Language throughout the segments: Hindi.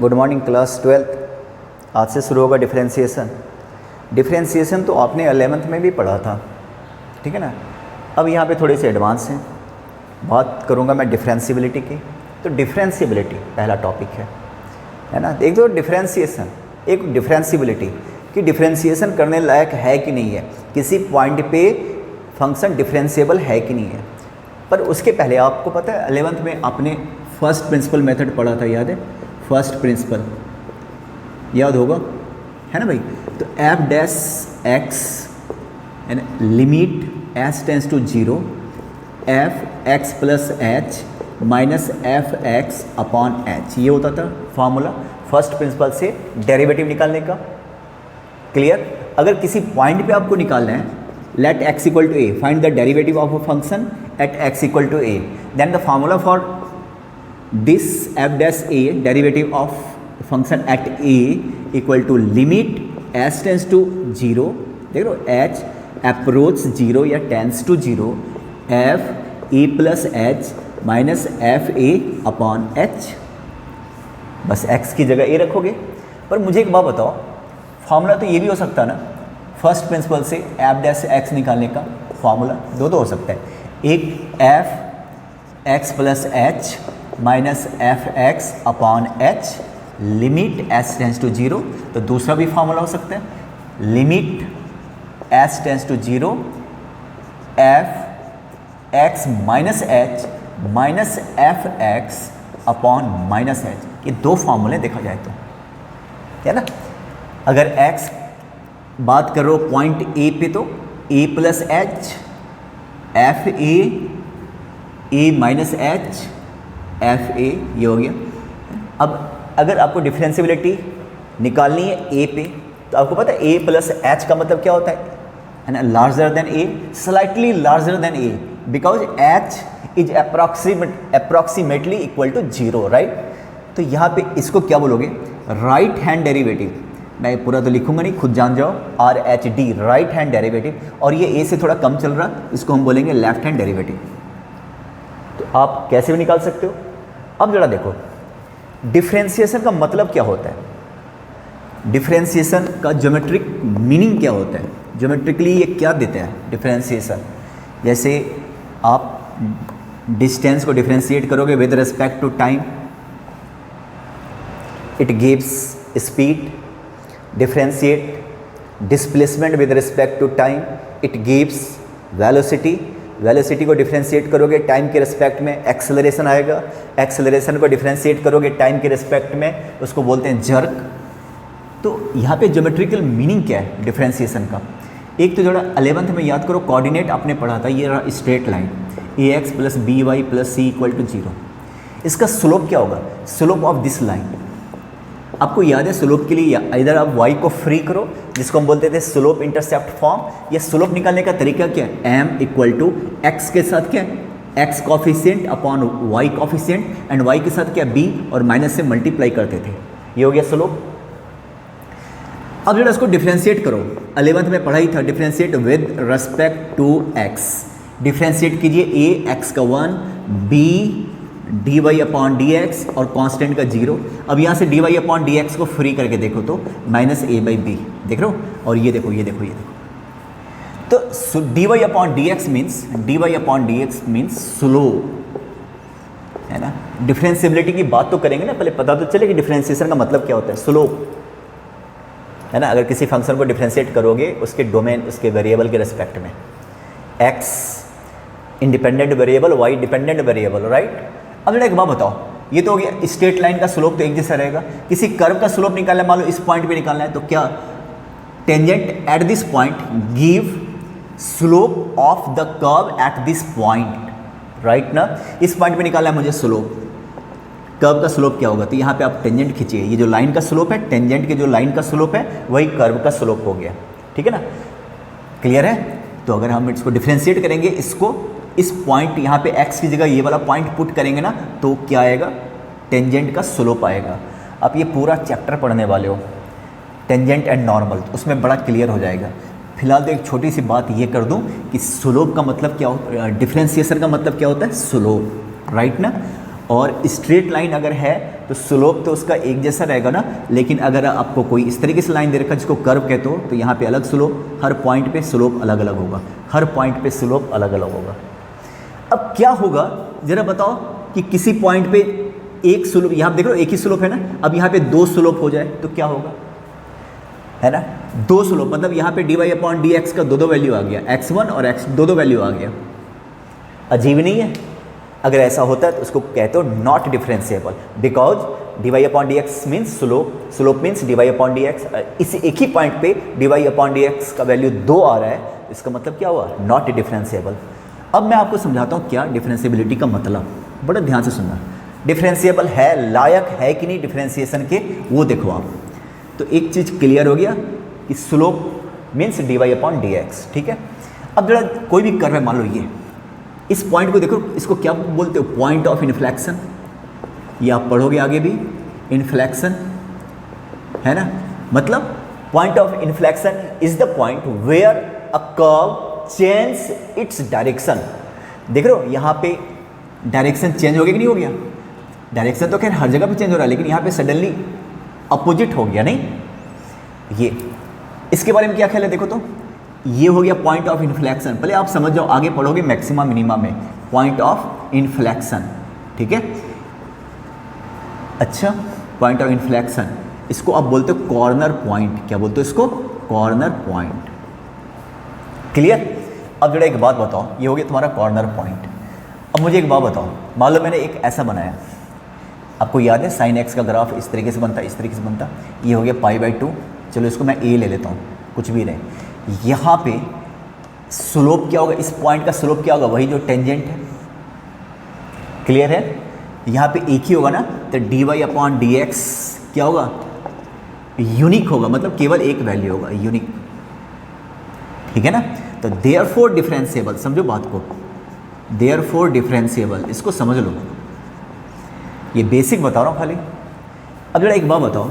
Good morning class 12th। आज से शुरू होगा डिफरेंशिएशन। डिफरेंशिएशन तो आपने 11th में भी पढ़ा था, ठीक है ना। अब यहाँ पे थोड़े से एडवांस हैं। बात करूँगा मैं डिफरेंशिएबिलिटी की। तो डिफरेंशिएबिलिटी पहला टॉपिक है ना। एक तो डिफरेंशिएशन, एक डिफरेंशिएबिलिटी कि डिफरेंशिएशन करने लायक है कि नहीं है, किसी पॉइंट पे फंक्शन डिफरेंशिएबल है कि नहीं है। पर उसके पहले आपको पता है 11th में आपने फर्स्ट प्रिंसिपल मेथड पढ़ा था, याद है? फर्स्ट प्रिंसिपल याद होगा, है ना भाई। तो F dash X and limit S tends to 0 F X plus H minus F X upon H, ये होता था फॉर्मूला फर्स्ट प्रिंसिपल से डेरिवेटिव निकालने का। क्लियर? अगर किसी पॉइंट पे आपको निकालना है, let X equal to A, find the derivative of a function at X equal to A, then the formula for this f dash a derivative of function at a equal to limit s tends to 0, देख लो h approach 0 या tends to 0 f a plus h minus f a upon h। बस x की जगह a रखोगे। पर मुझे एक बात बताओ, फॉर्मूला तो ये भी हो सकता है ना, फर्स्ट प्रिंसिपल से f डैश x निकालने का फॉर्मूला दो हो सकता है। एक f x plus H minus F X upon H limit S tends to 0, तो दूसरा भी फॉर्मूला हो सकता है limit S tends to 0 F X minus H minus F X upon minus H. ये दो फॉर्मूले देखा जाए तो, है ना। अगर एक्स बात करो पॉइंट ए पे तो A plus H F A minus H F A, ये हो गया। अब अगर आपको डिफरेंशिएबिलिटी निकालनी है ए पे, तो आपको पता है ए प्लस एच का मतलब क्या होता है ना, larger than A, slightly larger than A, because H is approximately equal to 0, right. तो यहाँ पे इसको क्या बोलोगे, राइट हैंड डेरिवेटिव। मैं पूरा तो लिखूंगा नहीं, खुद जान जाओ, R H D, right hand derivative. और ये ए से थोड़ा कम चल रहा, इसको हम बोलेंगे लेफ्ट हैंड डेरिवेटिव। तो आप कैसे भी निकाल सकते हो। अब जरा देखो डिफरेंशिएशन का मतलब क्या होता है, डिफरेंशिएशन का ज्योमेट्रिक मीनिंग क्या होता है, ज्योमेट्रिकली ये क्या देते हैं डिफरेंशिएशन। जैसे आप डिस्टेंस को डिफरेंशिएट करोगे with respect to time, it gives speed. Differentiate displacement with respect to time, it gives velocity. Velocity को डिफरेंशिएट करोगे टाइम के रिस्पेक्ट में, एक्सेलरेशन आएगा। एक्सेलरेशन को डिफरेंशिएट करोगे टाइम के रिस्पेक्ट में, उसको बोलते हैं जर्क। तो यहाँ पे ज्योमेट्रिकल मीनिंग क्या है डिफरेंशिएशन का। एक तो जरा 11th में याद करो, कोऑर्डिनेट आपने पढ़ा था, ये रहा straight line A X plus B Y plus C equal to 0। इसका स्लोप क्या होगा, स्लोप ऑफ दिस लाइन। आपको याद है स्लोप के लिए इधर आप y को फ्री करो, जिसको हम बोलते थे स्लोप इंटरसेप्ट फॉर्म। ये स्लोप निकालने का तरीका क्या है, m इक्वल टू एक्स के साथ क्या है x coefficient upon y coefficient and y के साथ क्या b और माइनस से मल्टीप्लाई करते थे, ये हो गया स्लोप। अब जरा इसको डिफरेंशिएट करो, 11th में पढ़ा ही था, differentiate with respect to x। Differentiate कीजिए a x का 1 b D Y upon D X और कांस्टेंट का 0। अब यहाँ से D Y upon D X को फ्री करके देखो तो माइनस ए बाई बी, देख रहे हो। और ये देखो ये देखो ये देखो, तो D Y upon D X means slope, है ना। डिफरेंशिएबिलिटी की बात तो करेंगे ना, पहले पता तो चले कि डिफरेंशिएशन का मतलब क्या होता है, स्लो, है ना। अगर किसी फंक्शन को डिफरेंशिएट करोगे उसके डोमेन, उसके वेरिएबल के रिस्पेक्ट में, X independent variable, Y dependent variable, right. अब जरा एक बात बताओ, ये तो हो गया स्ट्रेट लाइन का स्लोप तो एक जैसा रहेगा। किसी कर्व का स्लोप निकालना है, मान लो इस पॉइंट पे निकालना है, तो क्या tangent at this point give slope of the curve at this point, right ना। इस पॉइंट पे निकालना है मुझे स्लोप, कर्व का स्लोप क्या होगा, तो यहाँ पे आप टेंजेंट खींचिए, ये जो लाइन का स्लोप है, टेंजेंट के जो लाइन का स्लोप है वही कर्व का स्लोप हो गया, ठीक है ना। क्लियर है। तो अगर हम इसको डिफरेंशिएट करेंगे, इसको इस पॉइंट यहाँ पे x की जगह ये वाला पॉइंट पुट करेंगे ना, तो क्या आएगा, टेंजेंट का स्लोप आएगा। आप ये पूरा चैप्टर पढ़ने वाले हो, टेंजेंट एंड नॉर्मल, तो उसमें बड़ा क्लियर हो जाएगा। फिलहाल तो एक छोटी सी बात ये कर दूं कि स्लोप का मतलब क्या होता है, डिफरेंशिएशन का मतलब क्या होता है, स्लोप, राइट ना। और स्ट्रेट लाइन अगर है तो स्लोप तो उसका एक जैसा रहेगा ना, लेकिन अगर आपको कोई इस तरीके से लाइन दे रखा है जिसको कर्व कहते हो, तो यहाँ पे अलग स्लोप, हर पॉइंट पे स्लोप अलग अलग होगा, हर पॉइंट पे स्लोप अलग अलग होगा। अब क्या होगा जरा बताओ कि किसी पॉइंट पे एक स्लोप, यहाँ देख लो एक ही स्लोप है ना, अब यहाँ पे दो स्लोप हो जाए तो क्या होगा, है ना, दो स्लोप, मतलब यहाँ पे dy/dx का दो वैल्यू आ गया, x1 और x दो वैल्यू आ गया। अजीब नहीं है? अगर ऐसा होता है तो उसको कहते हो not differentiable, because dy/dx means slope, slope means dy/dx। इस एक ही पॉइंट पे dy/dx का वैल्यू 2 आ रहा है, इसका मतलब क्या हुआ, नॉट डिफरेंशिएबल। अब मैं आपको समझाता हूँ क्या डिफरेंशिएबिलिटी का मतलब, बड़ा ध्यान से सुनना। डिफरेंशिएबल है, लायक है कि नहीं डिफरेंशिएशन के, वो देखो आप। तो एक चीज़ क्लियर हो गया कि स्लोप मीन्स dy/dx, ठीक है। अब जरा कोई भी कर्व है, मान लो ये, इस पॉइंट को देखो, इसको क्या बोलते हो, पॉइंट ऑफ इन्फ्लेक्शन, ये आप पढ़ोगे आगे भी, इन्फ्लेक्शन, है ना, मतलब point of inflection is the point where a curve change its direction. देख रहे हो यहाँ पे डायरेक्शन चेंज हो गया कि नहीं हो गया, डायरेक्शन तो खैर हर जगह पे चेंज हो रहा है, लेकिन यहाँ पे सडनली अपोजिट हो गया, नहीं। ये इसके बारे में क्या ख्याल है, देखो तो ये हो गया पॉइंट ऑफ इन्फ्लेक्शन। पहले आप समझ जाओ, आगे पढ़ोगे मैक्सिमा मिनिमा में, पॉइंट ऑफ इन्फ्लेक्शन, ठीक है। अच्छा, पॉइंट ऑफ इन्फ्लेक्शन, इसको आप बोलते हो कॉर्नर पॉइंट, क्या बोलते हो इसको, कॉर्नर पॉइंट, क्लियर। अब जरा एक बात बताओ, ये हो गया तुम्हारा कॉर्नर पॉइंट। अब मुझे एक बात बताओ, मान लो मैंने एक ऐसा बनाया, आपको याद है साइन एक्स का ग्राफ इस तरीके से बनता है, इस तरीके से बनता, ये हो गया π/2, चलो इसको मैं a ले लेता हूँ, कुछ भी रहे। यहाँ पे स्लोप क्या होगा, इस पॉइंट का स्लोप क्या होगा, वही जो टेंजेंट है, क्लियर है। यहाँ पे एक ही होगा ना, तो dy/dx क्या होगा, यूनिक होगा, मतलब केवल एक वैल्यू होगा, यूनिक, ठीक है ना। तो देयरफॉर डिफरेंशिएबल, समझो बात को, देयरफॉर डिफरेंशिएबल, इसको समझ लो, ये बेसिक बता रहा हूँ खाली। अब जरा एक बात बताओ,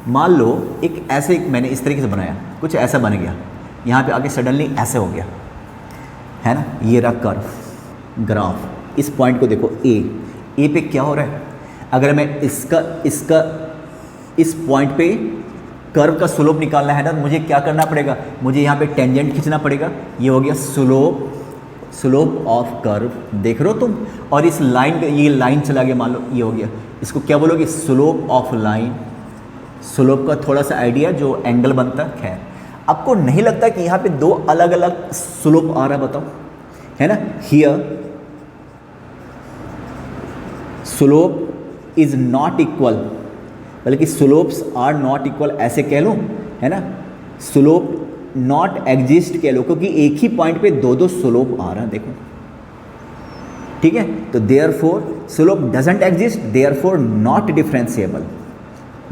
मान लो एक ऐसे, मैंने इस तरीके से बनाया, कुछ ऐसा बन गया, यहाँ पे आके सडनली ऐसे हो गया, है ना, ये रहा कर्व ग्राफ, इस पॉइंट को देखो ए पे क्या हो रहा है, अगर मैं इसका इस पॉइंट पे कर्व का स्लोप निकालना है ना, तो मुझे क्या करना पड़ेगा, मुझे यहाँ पे टेंजेंट खींचना पड़ेगा, ये हो गया स्लोप ऑफ कर्व, देख रहे हो तुम। और इस लाइन, ये लाइन चला गया, मान लो ये हो गया, इसको क्या बोलोगे, स्लोप ऑफ लाइन। स्लोप का थोड़ा सा आइडिया, जो एंगल बनता है, खैर आपको नहीं लगता कि यहाँ पे दो अलग अलग स्लोप आ रहा है, बताओ, है ना। Here slope is not equal, बल्कि स्लोप्स आर नॉट इक्वल ऐसे कह लो, है ना, स्लोप नॉट एग्जिस्ट कह लो, क्योंकि एक ही पॉइंट पे दो स्लोप आ रहा है, देखो, ठीक है। तो therefore slope doesn't exist, therefore not differentiable,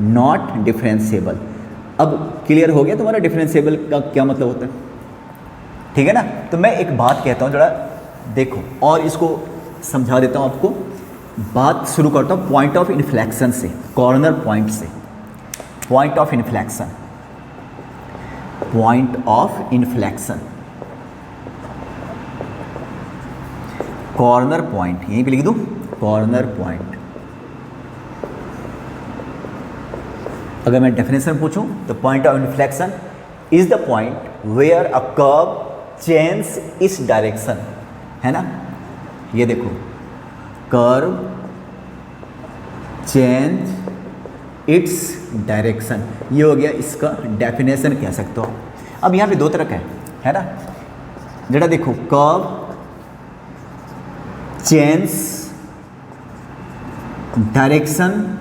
not differentiable. अब क्लियर हो गया तुम्हारा डिफरेंशिएबल का क्या मतलब होता है, ठीक है ना। तो मैं एक बात कहता हूँ, जरा देखो, और इसको समझा देता हूँ आपको। बात शुरू करता हूँ पॉइंट ऑफ इन्फ्लेक्शन से, कॉर्नर पॉइंट से, point of inflection, point of inflection, corner point, यहीं पे लिख दूं, कॉर्नर पॉइंट। अगर मैं डेफिनेशन पूछूं तो point of inflection is the point where a curve change its direction, है ना। ये देखो, कर्व चेंज इट्स डायरेक्शन, ये हो गया इसका डेफिनेशन कह सकते हो। अब यहाँ पे दो तरह का है ना, जरा देखो, कर्व चेंज डायरेक्शन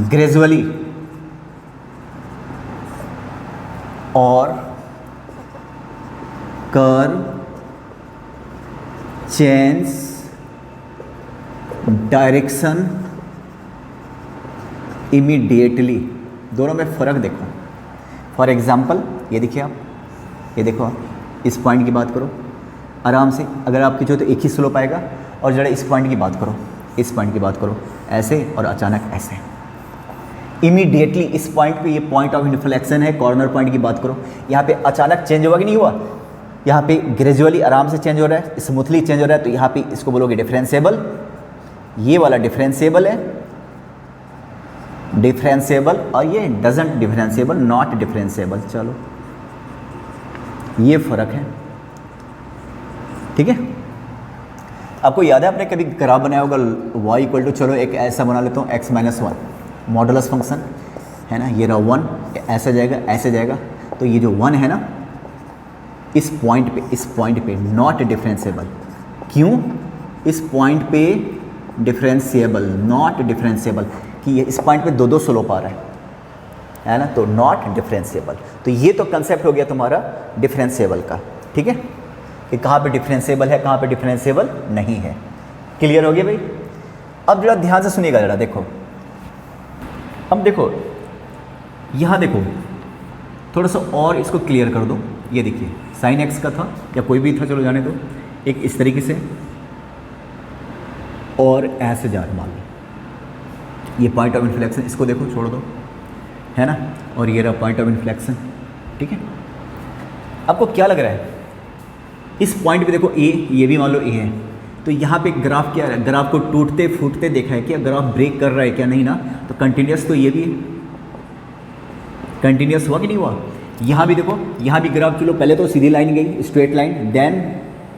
ग्रेजुअली और कर्व चेंज डायरेक्शन इमीडिएटली, दोनों में फ़र्क देखो। फॉर एग्जाम्पल ये देखिए आप, ये देखो आप, इस पॉइंट की बात करो आराम से, अगर आप खींचो तो एक ही स्लोप आएगा, और जरा इस पॉइंट की बात करो, इस पॉइंट की बात करो, ऐसे और अचानक ऐसे, इमीडिएटली इस पॉइंट पे, ये पॉइंट ऑफ इन्फ्लेक्शन है, कॉर्नर पॉइंट की बात करो, यहाँ पे अचानक चेंज हुआ कि नहीं हुआ, यहाँ पे ग्रेजुअली आराम से चेंज हो रहा है, स्मूथली चेंज हो रहा है, तो यहाँ पे इसको बोलोगे डिफरेंशिएबल, ये वाला डिफरेंशिएबल है, डिफरेंशिएबल, और ये डजंट डिफरेंशिएबल, नॉट डिफरेंशिएबल। चलो ये फर्क है, ठीक है। आपको याद है आपने कभी ग्राफ बनाया होगा y इक्वल टू, चलो एक ऐसा बना लेता हूँ x minus one, modulus function है ना, ये रहा 1, ऐसा जाएगा ऐसे जाएगा, तो ये जो 1 है ना इस पॉइंट पे नॉट डिफरेंशिएबल। क्यों? इस पॉइंट पे डिफरेंशिएबल, नॉट डिफरेंशिएबल, कि ये इस पॉइंट पे दो स्लोप आ रहा है ना, तो नॉट डिफरेंशिएबल। तो ये तो कंसेप्ट हो गया तुम्हारा डिफरेंशिएबल का, ठीक है, कि कहाँ पे डिफरेंशिएबल है, कहाँ पे डिफरेंशिएबल नहीं है। क्लियर हो गया भाई? अब जरा ध्यान से सुनिएगा जरा, देखो अब देखो यहाँ देखो, थोड़ा सा और इसको क्लियर कर दो। ये देखिए साइन एक्स का था या कोई भी था, चलो जाने दो, एक इस तरीके से और ऐसे जा रहा, मान लो ये पॉइंट ऑफ इन्फ्लेक्शन, इसको देखो छोड़ दो, है ना, और ये रहा पॉइंट ऑफ इन्फ्लेक्शन, ठीक है। आपको क्या लग रहा है इस पॉइंट पे? देखो ए, ये भी मान लो ए है, तो यहाँ पे ग्राफ क्या है, ग्राफ को टूटते फूटते देखा है क्या, ग्राफ ब्रेक कर रहा है क्या, नहीं ना, तो कंटिन्यूस तो ये भी है, कंटिन्यूस हुआ कि नहीं हुआ? यहाँ भी देखो, यहाँ भी ग्राफ, चलो पहले तो सीधी लाइन गई, straight line, then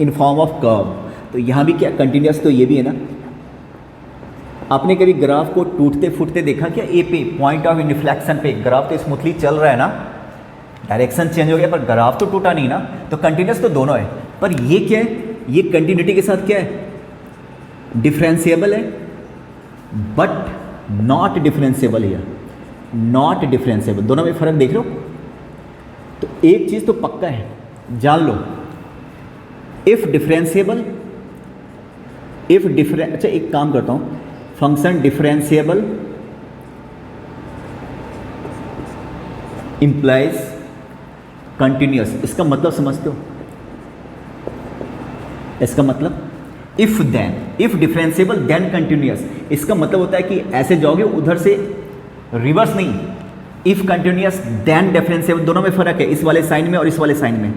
in form of curve, तो यहाँ भी क्या कंटिन्यूस तो ये भी है ना। आपने कभी ग्राफ को टूटते फूटते देखा क्या? ए पे पॉइंट ऑफ इन्फ्लेक्शन पे ग्राफ तो स्मूथली चल रहा है ना, डायरेक्शन चेंज हो गया पर ग्राफ तो टूटा नहीं ना, तो कंटिन्यूस तो दोनों है। पर ये क्या है, ये कंटिन्यूटी के साथ क्या है, डिफरेंशिएबल है, बट नॉट डिफरेंशिएबल है, नॉट डिफरेंशिएबल, दोनों में फर्क देख लो। तो एक चीज तो पक्का है, जान लो, इफ डिफरेंशिएबल, अच्छा एक काम करता हूं, फंक्शन डिफरेंशिएबल इंप्लाइज कंटिन्यूअस, इसका मतलब समझते हो? इसका मतलब if then, if differentiable then continuous, इसका मतलब होता है कि ऐसे जाओगे उधर से, रिवर्स नहीं, इफ कंटिन्यूअस देन डिफरेंशिएबल, दोनों में फर्क है, इस वाले साइन में और इस वाले साइन में।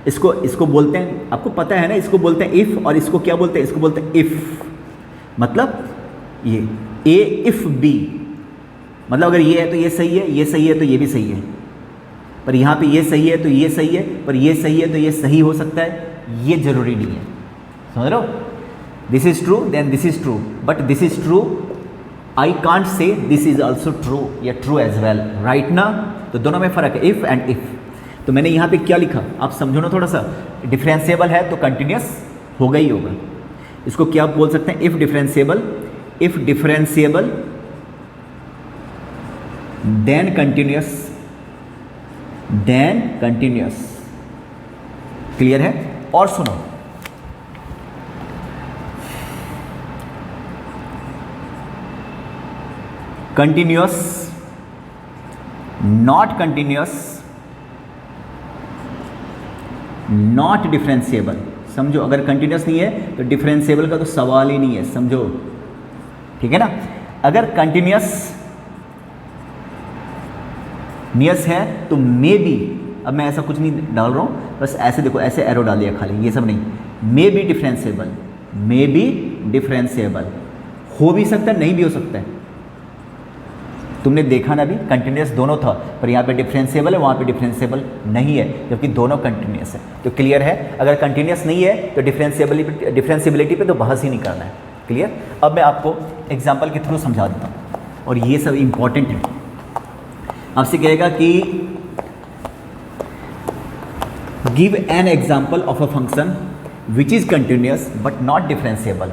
इसको बोलते हैं, आपको पता है ना, इसको बोलते हैं इफ, और इसको क्या बोलते हैं, इसको बोलते हैं इफ। मतलब ये ए इफ बी, मतलब अगर ये है तो ये सही है, ये सही है तो ये भी सही है, पर यहाँ पे ये सही है तो ये सही है, पर ये सही है तो ये सही हो सकता है, ये जरूरी नहीं है। समझ रहे हो? This is true then this is true, but this is true, I can't say this is also true या ट्रू एज वेल, राइट ना? तो दोनों में फर्क है, इफ एंड इफ। तो मैंने यहाँ पे क्या लिखा आप समझो ना थोड़ा सा, डिफरेंशिएबल है तो कंटिन्यूअस होगा ही होगा। इसको क्या बोल सकते हैं, if differentiable, if differentiable then continuous, then continuous. Clear है? और सुनो, continuous, not continuous, not differentiable. समझो, अगर कंटिन्यूअस नहीं है तो डिफरेंशिएबल का तो सवाल ही नहीं है, समझो, ठीक है ना। अगर कंटिन्यूअस है तो मे बी, अब मैं ऐसा कुछ नहीं डाल रहा हूँ, बस ऐसे देखो, ऐसे एरो डाल दिया खाली, ये सब नहीं, may be differentiable, may be differentiable, हो भी सकता है नहीं भी हो सकता है। तुमने देखा ना, भी कंटिन्यूअस दोनों था, पर यहाँ पे डिफरेंशिएबल है, वहाँ पे डिफरेंशिएबल नहीं है, जबकि दोनों कंटिन्यूअस है। तो क्लियर है? अगर कंटिन्यूअस नहीं है तो डिफरेंशिएबिलिटी पे तो बहस ही नहीं करना है। क्लियर? अब मैं आपको एग्जाम्पल के थ्रू समझा देता हूँ, और ये सब इंपॉर्टेंट है। आपसे कहेगा कि give an example of a function which is continuous but not differentiable.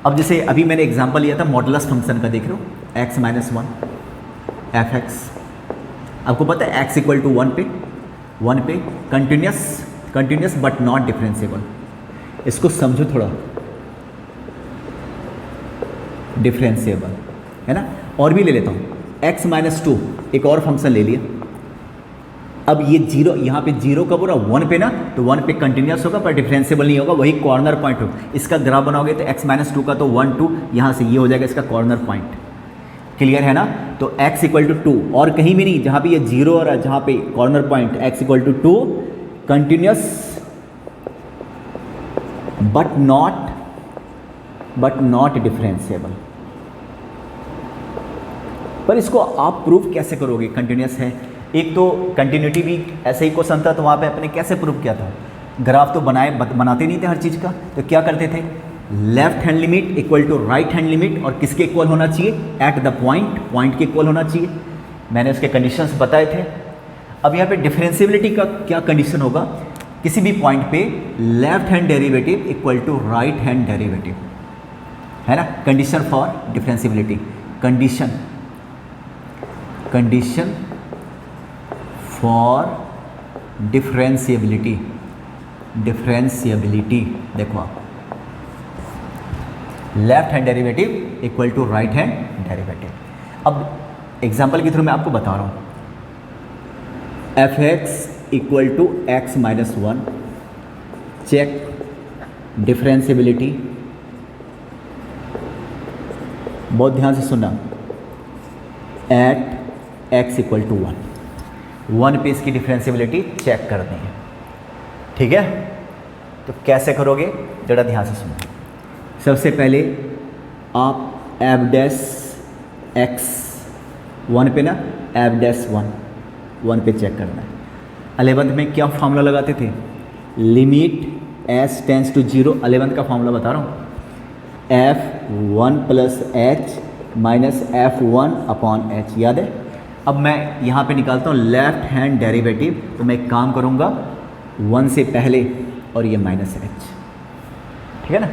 अब जैसे अभी मैंने एग्जाम्पल लिया था मॉडुलस फंक्शन का, देख लो, x minus one F x, आपको पता है x इक्वल टू 1 पे कंटिन्यूअस बट नॉट डिफरेंशिएबल। इसको समझो थोड़ा, डिफरेंशिएबल है ना। और भी ले लेता हूँ, x माइनस टू, एक और फंक्शन ले लिया। अब ये जीरो, यहाँ पे जीरो कब हो रहा, 1 पे ना, तो 1 पे कंटिन्यूअस होगा पर डिफरेंशिएबल नहीं होगा, वही कॉर्नर पॉइंट होगा। इसका ग्राफ बनाओगे तो x माइनस टू का तो 1 2, यहाँ से ये हो जाएगा इसका कॉर्नर पॉइंट। क्लियर है ना? तो x इक्वल टू 2, और कहीं भी नहीं, जहाँ पे ये जीरो और जहाँ पे corner point x equal to 2, continuous but not but not differentiable. पर इसको आप प्रूव कैसे करोगे? कंटिन्यूस है, एक तो कंटिन्यूटी भी ऐसे ही क्वेश्चन था, तो वहाँ पे अपने कैसे प्रूव किया था? ग्राफ तो बनाते नहीं थे हर चीज़ का, तो क्या करते थे? Left hand limit equal to right hand limit, और किसके इक्वल होना चाहिए? एट द पॉइंट के इक्वल होना चाहिए। मैंने उसके कंडीशंस बताए थे। अब यहाँ पे डिफरेंशिएबिलिटी का क्या कंडीशन होगा? किसी भी पॉइंट पे left hand derivative equal to right hand derivative, है ना? Condition for differentiability, condition for differentiability देखो आप, left hand derivative equal to right hand derivative. अब एग्जांपल के थ्रू मैं आपको बता रहा हूँ। f(x) equal to x minus 1, check differentiability. बहुत ध्यान से सुनना। एट x इक्वल टू 1 पे इसकी डिफरेंशिएबिलिटी चेक करनी है, ठीक है? तो कैसे करोगे? जरा ध्यान से सुनो। सबसे पहले आप एफ डैश एक्स 1 पे ना, एफ डैश 1 पे चेक करना है। 11th में क्या फार्मूला लगाते थे? Limit S tends to 0, 11th का फार्मूला बता रहा हूँ, f1 plus H minus f1 upon H, याद है? अब मैं यहाँ पे निकालता हूँ लेफ्ट हैंड डेरिवेटिव, तो मैं एक काम करूँगा 1 से पहले और ये माइनस एच, ठीक है ना?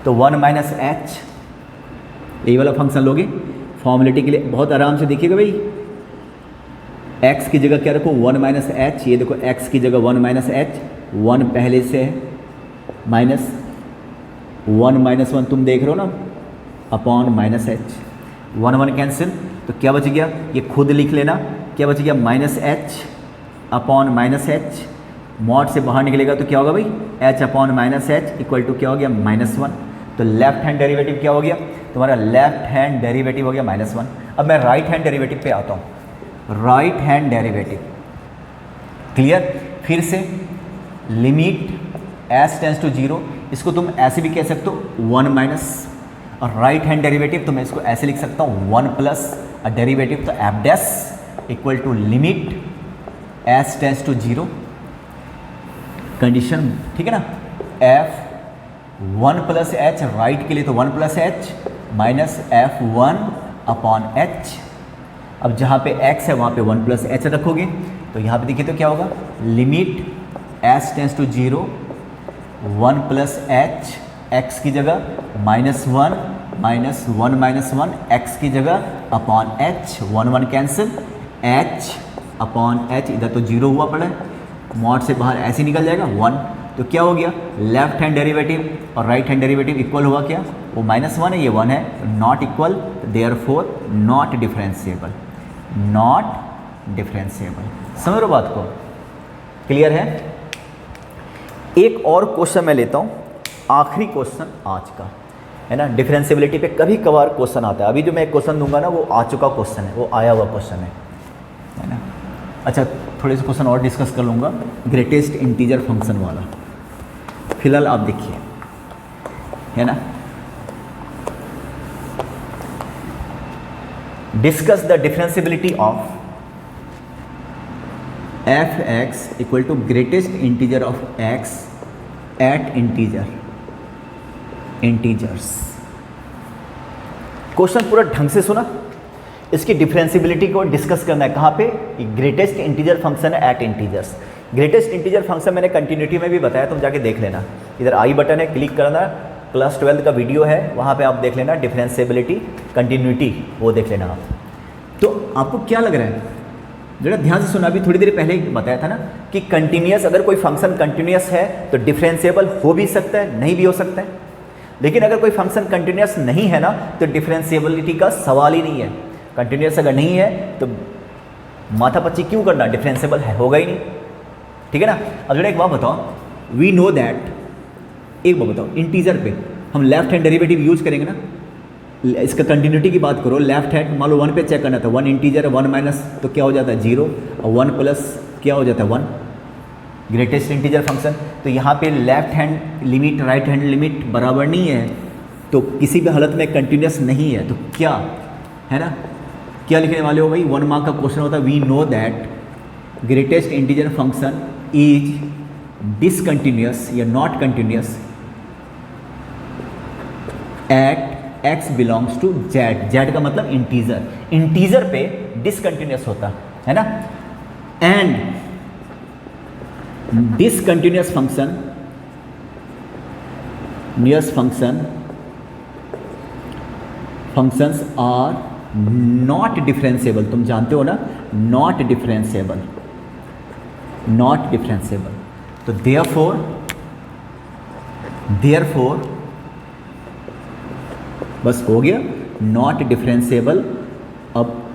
तो 1 माइनस एच, ये वाला फंक्शन लोगे फॉर्मेलिटी के लिए, बहुत आराम से देखिएगा भाई। x की जगह क्या रखो? 1 माइनस एच। ये देखो x की जगह 1 माइनस एच, 1 पहले से है, माइनस 1 माइनस 1 तुम देख रहे हो ना, अपॉन माइनस एच, 1 कैंसिल, तो क्या बच गया? ये खुद लिख लेना, क्या बच गया? Minus H upon minus H. Mod से बाहर निकलेगा तो क्या होगा भाई? h upon minus H equal to क्या हो गया? -1। तो लेफ्ट हैंड डेरिवेटिव क्या हो गया? तुम्हारा लेफ्ट हैंड डेरिवेटिव हो गया -1। अब मैं राइट हैंड डेरिवेटिव पे आता हूँ। Right hand derivative clear? फिर से लिमिट एस टेंस टू 0, इसको तुम ऐसे भी कह सकते हो 1 माइनस, और राइट हैंड डेरिवेटिव तो मैं इसको ऐसे लिख सकता हूँ 1 प्लस डेरिवेटिव, तो F dash equal to limit S tends to 0, condition, ठीक है ना? f1 प्लस एच, राइट के लिए तो 1 plus H minus f1 upon H. अब जहाँ पे x है वहाँ पे 1 प्लस एच रखोगे, तो यहाँ पे देखिए तो क्या होगा? Limit s tends to 0, 1 plus H, x की जगह -1 माइनस 1 माइनस 1, x की जगह upon h, 1 cancel, h upon h, इधर तो 0 हुआ पड़ा है, मॉड से बाहर ऐसे निकल जाएगा 1, तो क्या हो गया? लेफ्ट हैंड डेरिवेटिव और राइट हैंड डेरिवेटिव इक्वल हुआ क्या? वो -1 है, ये 1 है, not equal, therefore not differentiable, not differentiable. समझ रहे हो बात को? क्लियर है? एक और क्वेश्चन मैं लेता हूँ, आखिरी क्वेश्चन आज का, है ना? डिफरेंशिएबिलिटी पे कभी कभार क्वेश्चन आता है। अभी जो मैं एक क्वेश्चन दूंगा ना, वो आ चुका क्वेश्चन है, वो आया हुआ क्वेश्चन है ना? अच्छा, थोड़े से क्वेश्चन और डिस्कस कर लूँगा, ग्रेटेस्ट इंटीजर फंक्शन वाला। फिलहाल आप देखिए, है ना? Discuss the differentiability of f(x) equal to greatest integer of x at integers. Question पूरा ढंग से सुना, इसकी डिफरेंशिएबिलिटी को डिस्कस करना है। कहाँ पे? ग्रेटेस्ट इंटीजर फंक्शन है at integers. Greatest integer function मैंने कंटिन्यूटी में भी बताया, तुम जाके देख लेना, इधर आई बटन है, क्लिक करना, क्लास 12 का वीडियो है, वहाँ पे आप देख लेना डिफरेंशिएबिलिटी कंटिन्यूटी, वो देख लेना आप। तो आपको क्या लग रहा है? जरा ध्यान से सुना, अभी थोड़ी देर पहले बताया था ना कि कंटिन्यूस, अगर कोई फंक्शन कंटिन्यूस है तो डिफरेंशिएबल हो भी सकता है, नहीं भी हो सकता है। लेकिन अगर कोई फंक्शन कंटिन्यूस नहीं है ना, तो डिफरेंशिएबिलिटी का सवाल ही नहीं है। कंटिन्यूस अगर नहीं है तो माथापच्ची क्यों करना, डिफरेंशिएबल है, होगा ही नहीं, ठीक है ना? अब जरा एक बात बताओ, वी नो दैट, एक बात बताओ, इंटीजर पे हम लेफ्ट हैंड डेरिवेटिव यूज करेंगे ना, इसका कंटिन्यूटी की बात करो, लेफ्ट हैंड मान लो 1 पे चेक करना था, 1 इंटीजर है, 1 माइनस तो क्या हो जाता है 0, और 1 प्लस क्या हो जाता है 1, ग्रेटेस्ट इंटीजर फंक्शन। तो यहाँ पे left hand limit right hand limit बराबर नहीं है, तो किसी भी हालत में कंटिन्यूस नहीं है तो क्या है ना, क्या लिखने वाले हो भाई, 1 मार्क का क्वेश्चन होता है we know that greatest integer function is discontinuous या not continuous at x belongs to z। z का मतलब इंटीजर, इंटीजर पे डिसकंटिन्यूस होता है ना। And discontinuous function functions are not differentiable, तुम जानते हो ना, नॉट डिफरेंशिएबल, नॉट डिफरेंशिएबल। तो देयरफॉर बस हो गया, नॉट डिफरेंशिएबल। अब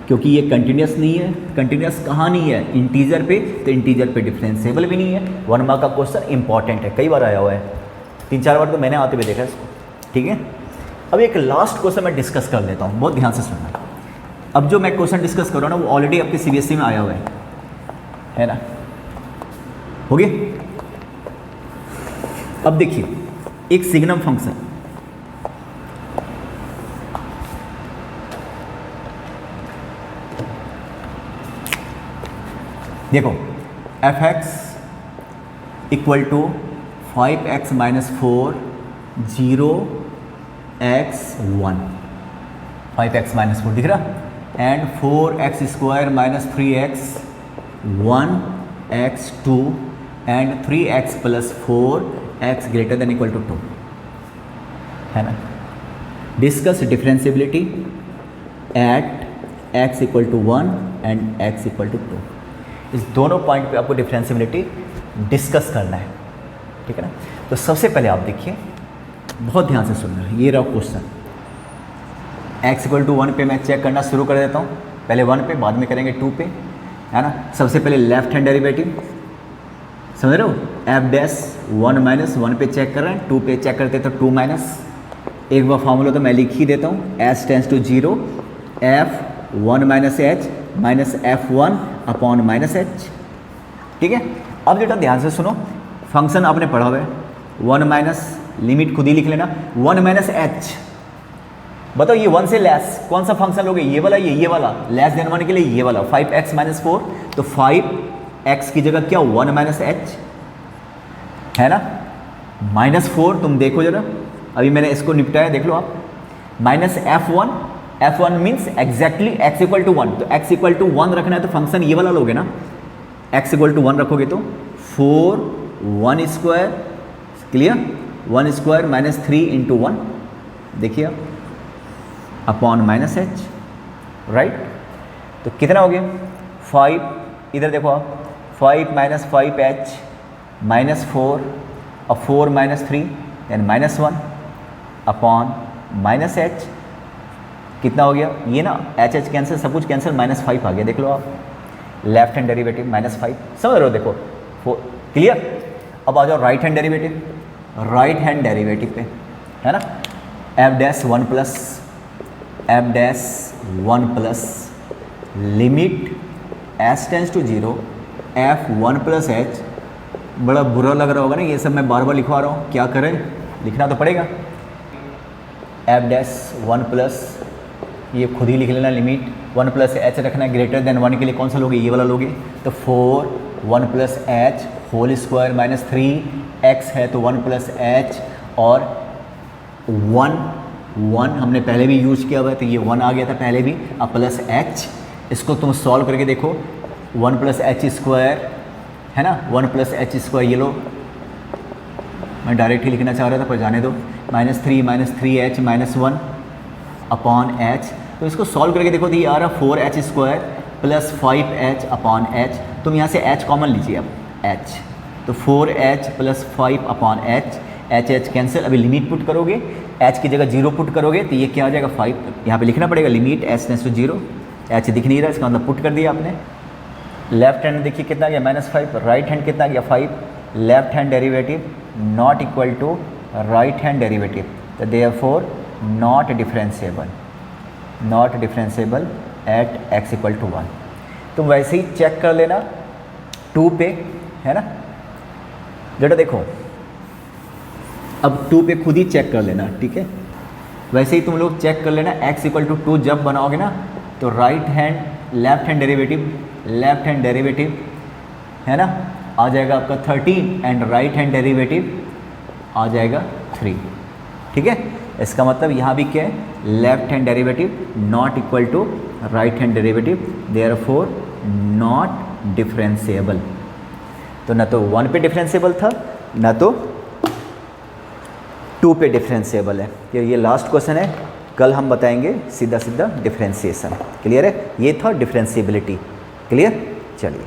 क्योंकि ये कंटिन्यूस नहीं है, कंटिन्यूस कहाँ नहीं है, इंटीजर पे, तो इंटीजर पे डिफरेंशिएबल भी नहीं है। 1 मार्क का क्वेश्चन इंपॉर्टेंट है, कई बार आया हुआ है, 3-4 बार तो मैंने आते हुए देखा है इसको, ठीक है। अब एक लास्ट क्वेश्चन मैं डिस्कस कर लेता हूँ, बहुत ध्यान से सुनना। अब जो मैं क्वेश्चन डिस्कस कर रहा हूँ ना वो ऑलरेडी आपके सीबीएसई में आया हुआ है ना, हो गया। अब देखिए एक सिग्नम फंक्शन, देखो f(x) equal to 5x minus 4 0x1, 5x minus 4 दिख रहा, and 4x square minus 3x 1x2 and 3x plus 4x greater than equal to 2 है ना। Discuss differentiability at x equal to 1 and x equal to 2। इस दोनों पॉइंट पे आपको डिफरेंशिएबिलिटी डिस्कस करना है, ठीक है ना। तो सबसे पहले आप देखिए, बहुत ध्यान से सुनना, ये रहा क्वेश्चन। x इक्वल टू 1 पे मैं चेक करना शुरू कर देता हूँ, पहले 1 पे, बाद में करेंगे 2 पे, है ना। सबसे पहले लेफ्ट हैंड डेरिवेटिव, समझ रहे हो, f डैश 1 माइनस 1 पे चेक कर रहे हैं, 2 पे चेक करते तो 2 माइनस, एक बार फॉर्मूला तो मैं लिख ही देता हूँ, s tends to 0 f1 minus h minus f1 upon minus h, ठीक है। अब बेटा ध्यान से सुनो, फंक्शन आपने पढ़ा हुआ है, 1 माइनस, लिमिट खुद ही लिख लेना, 1 माइनस h, बताओ ये 1 से लेस कौन सा फंक्शन लोगे, ये वाला, ये वाला, लेस देन 1 के लिए ये वाला, 5x माइनस 4, तो 5x की जगह क्या 1 माइनस h है ना, माइनस 4, तुम देखो जरा, अभी मैंने इसको निपटाया, देख लो आप, minus f1 means exactly x equal to 1, तो x इक्वल टू 1 रखना है तो फंक्शन ये वाला लोगे ना, x इक्वल टू 1 रखोगे तो 4 1 square, clear, 1 square minus 3 into 1, देखिए अपॉन माइनस h, राइट। तो कितना हो गया 5, इधर देखो आप, 5 माइनस 5h माइनस 4, और 4 minus 3 then minus 1 upon minus h, कितना हो गया, ये ना एच एच कैंसिल, सब कुछ कैंसिल, माइनस 5 आ गया, देख लो आप, लेफ्ट हैंड डेरिवेटिव माइनस 5, समझ रहे हो, देखो 4, क्लियर। अब आ जाओ right hand derivative, right hand derivative पे, है ना, f dash 1 plus limit s tends to 0 f1 plus h, बड़ा बुरा लग रहा होगा ना, ये सब मैं बार बार लिखवा रहा हूँ, क्या करें, लिखना तो पड़ेगा, f डैश 1 प्लस, ये खुद ही लिख लेना, लिमिट 1 प्लस h रखना है, ग्रेटर देन 1 के लिए कौन सा लोगे, ये वाला लोगे, तो 4 1 plus h whole square minus 3x है तो 1 प्लस h, और 1 हमने पहले भी यूज किया हुआ है तो ये 1 आ गया था पहले भी, अब प्लस h, इसको तुम सॉल्व करके देखो, 1 प्लस h स्क्वायर है ना, 1 प्लस h स्क्वायर, ये लो, मैं डायरेक्ट ही लिखना चाह रहा था पर जाने दो, minus 3h minus 1 upon h, तो इसको सॉल्व करके देखो तो ये आ रहा 4h square plus 5h upon h, तुम यहाँ से h कॉमन लीजिए अब, h, तो 4h plus 5 upon h cancel, अभी लिमिट पुट करोगे, h की जगह 0 पुट करोगे तो ये क्या आ जाएगा 5, यहाँ पे लिखना पड़ेगा limit h tends to 0, h दिख नहीं रहा, इसका मतलब पुट कर दिया आपने। लेफ्ट हैंड देखिए कितना गया -5, राइट हैंड कितना गया 5, left hand derivative not equal to right hand derivative, तो therefore not differentiable at x equal to 1। तुम वैसे ही चेक कर लेना 2 पे, है ना, बेटा देखो अब 2 पे खुद ही चेक कर लेना, ठीक है। वैसे ही तुम लोग चेक कर लेना, x इक्वल टू 2 जब बनाओगे ना तो लेफ्ट हैंड डेरिवेटिव है ना आ जाएगा आपका 13 एंड राइट हैंड डेरिवेटिव आ जाएगा 3, ठीक है। इसका मतलब यहाँ भी क्या है, left hand derivative not equal to right hand derivative, therefore not differentiable. तो ना तो 1 पे डिफरेंशिएबल था ना तो 2 पे डिफरेंशिएबल है। ये लास्ट क्वेश्चन है, कल हम बताएंगे सीधा सीधा डिफरेंशिएशन। क्लियर है, ये था डिफरेंशिएबिलिटी। क्लियर, चलिए।